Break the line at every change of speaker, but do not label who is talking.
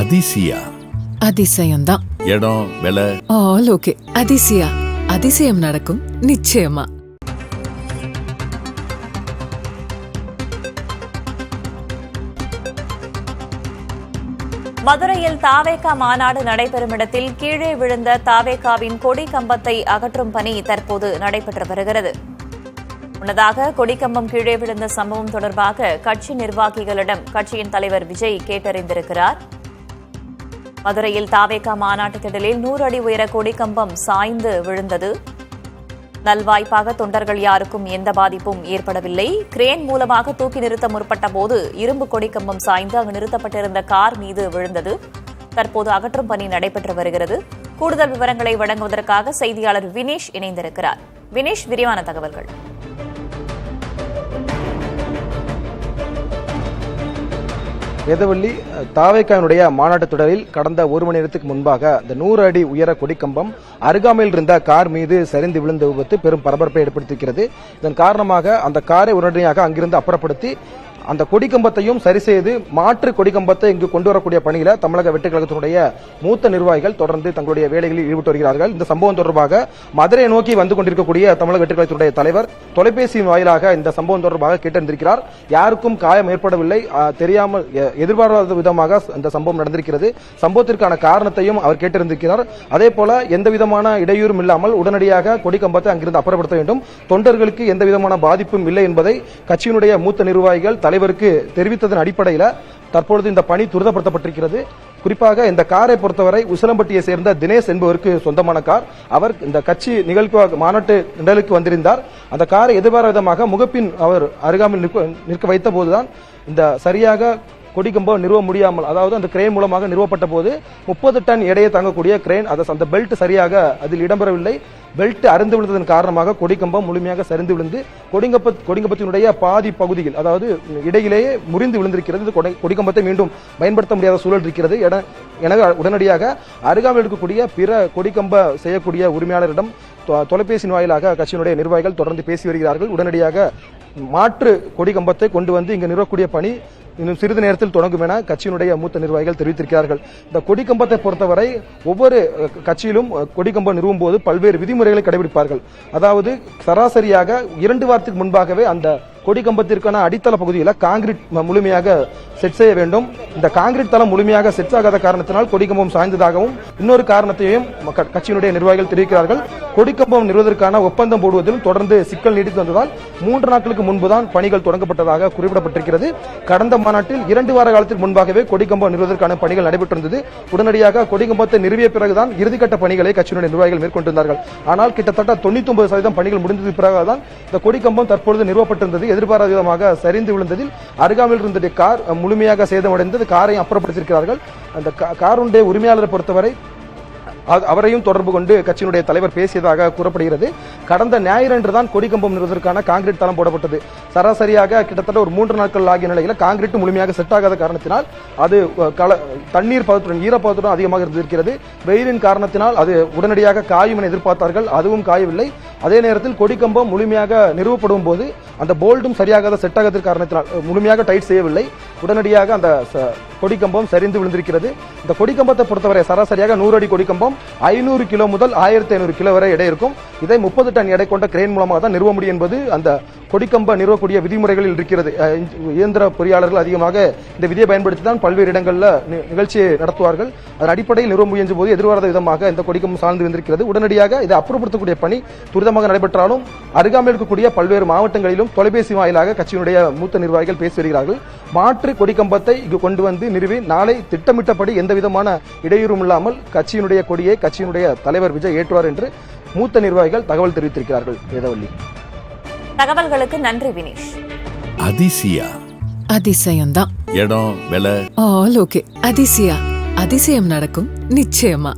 அதிசயா
அதிசயம்தான்.
இடம் விலை
all okay. Athisaya அதிசயம் நடக்கும் நிச்சயமா.
மதுரையில் தாவேகா மாநாடு நடைபெறும் இடத்தில் கீழே விழுந்த தாவேகாவின் கொடி கம்பத்தை அகற்றும் பணி தற்போது நடைபெற்று வருகிறது. முன்னதாக கொடிக்கம்பம் கீழே விழுந்த சம்பவம் தொடர்பாக கட்சி நிர்வாகிகளிடம் கட்சியின் தலைவர் விஜய் கேட்டறிந்திருக்கிறார். மதுரையில் தாவேகா மாநாட்டு திடலில் 100 அடி உயர கொடிக்கம்பம் சாய்ந்து விழுந்தது. நல்வாய்ப்பாக தொண்டர்கள் யாருக்கும் எந்த பாதிப்பும் ஏற்படவில்லை. கிரேன் மூலமாக தூக்கி நிறுத்த முற்பட்ட போது இரும்பு கொடிக்கம்பம் சாய்ந்து அங்கு நிறுத்தப்பட்டிருந்த கார் மீது விழுந்தது. தற்போது அகற்றும் பணி நடைபெற்று வருகிறது. கூடுதல் விவரங்களை வழங்குவதற்காக செய்தியாளர் வினேஷ் இணைந்திருக்கிறார். வினேஷ், விரிவான தகவல்கள்.
வேதவள்ளி, தாவேகாவினுடைய மாநாட்டு தொடரில் கடந்த 1 மணி நேரத்துக்கு முன்பாக இந்த 100 அடி உயர கொடிக்கம்பம் அருகாமையில் இருந்த கார் மீது சரிந்து விழுந்த விபத்து பெரும் பரபரப்பை ஏற்படுத்தியிருக்கிறது. இதன் காரணமாக அந்த காரை உடனடியாக அங்கிருந்து அப்புறப்படுத்தி அந்த கொடிக்கம்பத்தையும் சரி செய்து மாற்று கொடிக்கம்பத்தை இங்கு கொண்டு வரக்கூடிய பணியில தமிழக வெற்றி கழகத்தினுடைய மூத்த நிர்வாகிகள் தொடர்ந்து தங்களுடைய வேலைகளில் ஈடுபட்டு வருகிறார்கள். இந்த சம்பவம் தொடர்பாக மதுரை நோக்கி வந்து கொண்டிருக்கக்கூடிய தமிழக வெற்றி கழகத்தினுடைய தலைவர் தொலைபேசியின் வாயிலாக இந்த சம்பவம் தொடர்பாக கேட்டிருந்திருக்கிறார். யாருக்கும் காயம் ஏற்படவில்லை, தெரியாமல் எதிர்பாராத விதமாக இந்த சம்பவம் நடந்திருக்கிறது. சம்பவத்திற்கான காரணத்தையும் அவர் கேட்டிருந்திருக்கிறார். அதே போல எந்த விதமான இடையூறும் இல்லாமல் உடனடியாக கொடிக்கம்பத்தை அங்கிருந்து அப்புறப்படுத்த வேண்டும், தொண்டர்களுக்கு எந்த விதமான பாதிப்பும் இல்லை என்பதை கட்சியினுடைய மூத்த நிர்வாகிகள் தலைவருக்கு தெரிவித்ததன் அடிப்படையில் தற்பொழுது இந்த பணி துரிதப்படுத்தப்பட்டிருக்கிறது. குறிப்பாக இந்த காரை பொறுத்தவரை உசிலம்பட்டியை சேர்ந்த தினேஷ் என்பவருக்கு சொந்தமான கார். அவர் இந்த கட்சி நிகழ்வு மாநாட்டு நிகழ்வுக்கு வந்திருந்தார். அந்த காரை எதிர்பாராத விதமாக முகப்பின் அவர் அருகாமையில் நிற்க வைத்த போதுதான் இந்த சரியாக கொடிக்கம்பம் நிறுவ முடியாமல், அதாவது அந்த கிரேன் மூலமாக நிறுவப்பட்ட போது 30 டன் எடையை தாங்கக்கூடிய கிரேன் அந்த பெல்ட் சரியாக அதில் இடம்பெறவில்லை. பெல்ட் அறுந்து விழுந்ததன் காரணமாக கொடிக்கம்பம் முழுமையாக சரிந்து விழுந்து கொடிக்கம்பத்தினுடைய பாதி பகுதியில், அதாவது இடையிலேயே முறிந்து விழுந்திருக்கிறது. கொடிக்கம்பத்தை மீண்டும் பயன்படுத்த முடியாத சூழல் இருக்கிறது. எனவே உடனடியாக அருகாமையில் இருக்கக்கூடிய பிற கொடிக்கம்ப செய்யக்கூடிய உரிமையாளரிடம் தொலைபேசி வாயிலாக கட்சியினுடைய நிர்வாகிகள் தொடர்ந்து பேசி வருகிறார்கள். உடனடியாக மாற்று கொடிக்கம்பத்தை கொண்டு வந்து இங்கு நிறுவக்கூடிய பணி இன்னும் சிறிது நேரத்தில் தொடங்கும் என கட்சியினுடைய மூத்த நிர்வாகிகள் தெரிவித்திருக்கிறார்கள். இந்த கொடிக்கம்பத்தை பொறுத்தவரை ஒவ்வொரு கட்சியிலும் கொடிக்கம்பம் நிறுவும் போது பல்வேறு விதிமுறைகளை கடைபிடிப்பார்கள். அதாவது சராசரியாக 2 வாரத்துக்கு முன்பாகவே அந்த கொடிக்கம்பத்திற்கான அடித்தள பகுதியில் காங்கிரீட் முழுமையாக செட் செய்ய வேண்டும். இந்த காங்கிரீட் தளம் முழுமையாக செட் ஆகாத காரணத்தினால் கொடிக்கம்பம் சாய்ந்ததாகவும் இன்னொரு காரணத்தையும் கட்சியினுடைய நிர்வாகிகள் தெரிவிக்கிறார்கள். கொடிக்கம்பம் நிறுவதற்கான ஒப்பந்தம் போடுவதிலும் தொடர்ந்து சிக்கல் நீடித்து வந்ததால் 3 நாட்களுக்கு முன்புதான் பணிகள் தொடங்கப்பட்டதாக குறிப்பிடப்பட்டிருக்கிறது. கடந்த மாநாட்டில் 2 வார காலத்திற்கு முன்பாகவே கொடிக்கம்பம் நிறுவதற்கான பணிகள் நடைபெற்றிருந்தது. உடனடியாக கொடிக்கம்பத்தை நிறுவிய பிறகுதான் இறுதிக்கட்ட பணிகளை கட்சியினுடைய நிர்வாகிகள் மேற்கொண்டிருந்தார்கள். ஆனால் கிட்டத்தட்ட 99% பணிகள் முடிந்தது பிறகுதான் இந்த கொடிக்கம்பம் தற்பொழுது நிறுவப்பட்டிருந்தது. எதிர்பாராத விதமாக சரிந்து விழுந்ததில் அருகாமையில் இருந்த கார் முழுமையாக சேதமடைந்தது. காரை அப்புறப்படுத்தியிருக்கிறார்கள். அந்த காருடைய உரிமையாளரை பொறுத்தவரை அவரையும் தொடர்பு கொண்டு கட்சியினுடைய தலைவர் பேசியதாக கூறப்படுகிறது. கடந்த ஞாயிறன்று தான் கொடிக்கம்பம் நிறுவதற்கான காங்கிரீட் தளம் போடப்பட்டது. சராசரியாக கிட்டத்தட்ட ஒரு 3 நாட்கள் ஆகிய நிலையில் காங்கிரீட் முழுமையாக செட் ஆகாத காரணத்தினால் அது தண்ணீர் பதத்துடன் ஈரப்பதத்துடன் அதிகமாக இருந்திருக்கிறது. வெயிலின் காரணத்தினால் அது உடனடியாக காயும் என எதிர்பார்த்தார்கள், அதுவும் காயவில்லை. அதே நேரத்தில் கொடிக்கம்பம் முழுமையாக நிறுவப்படும் போது அந்த போல்டும் சரியாக செட் ஆகாத காரணத்தினால் முழுமையாக டைட் செய்யவில்லை. உடனடியாக அந்த கொடிக்கம்பம் சரிந்து விழுந்திருக்கிறது. இந்த கொடிக்கம்பத்தை பொறுத்தவரை சராசரியாக 100 அடி கொடிக்கம்பம் 500 கிலோ முதல் 1500 கிலோ வரை எடை இருக்கும். இதை 30 டன் எடை கொண்ட கிரேன் மூலமாக தான் நிறுவ முடியும் என்பது அந்த கொடிக்கம்ப நிறுவக்கூடிய விதிமுறைகளில் இருக்கிறது. இயந்திர பொறியாளர்கள் அதிகமாக இந்த விதியை பயன்படுத்தி தான் பல்வேறு இடங்களில் நிகழ்ச்சியை நடத்துவார்கள். அதன் அடிப்படையில் நிறுவ முயன்ற போது எதிர்பாராத விதமாக இந்த கொடிக்கம்பம் சார்ந்து வந்திருக்கிறது. உடனடியாக இதை அப்புறப்படுத்தக்கூடிய பணி துரிதமாக நடைபெற்றாலும் அருகாமையில் இருக்கக்கூடிய பல்வேறு மாவட்டங்களிலும் தொலைபேசி வாயிலாக கட்சியினுடைய மூத்த நிர்வாகிகள் பேசி வருகிறார்கள். மாற்று கொடிக்கம்பத்தை இங்கு கொண்டு வந்து நிறுவி நாளை திட்டமிட்டபடி எந்த விதமான இடையூறும் இல்லாமல் கட்சியினுடைய கொடியை கட்சியினுடைய தலைவர் விஜய் ஏற்றுவார் என்று மூத்த நிர்வாகிகள் தகவல் தெரிவித்திருக்கிறார்கள். வேதவள்ளி,
தகவல்களுக்கு நன்றி வினேஷ்.
அதிசயா
அதிசயம்தான்.
இடம் விலை
ஆல் ஓகே. அதிசயா அதிசயம் நடக்கும் நிச்சயமா.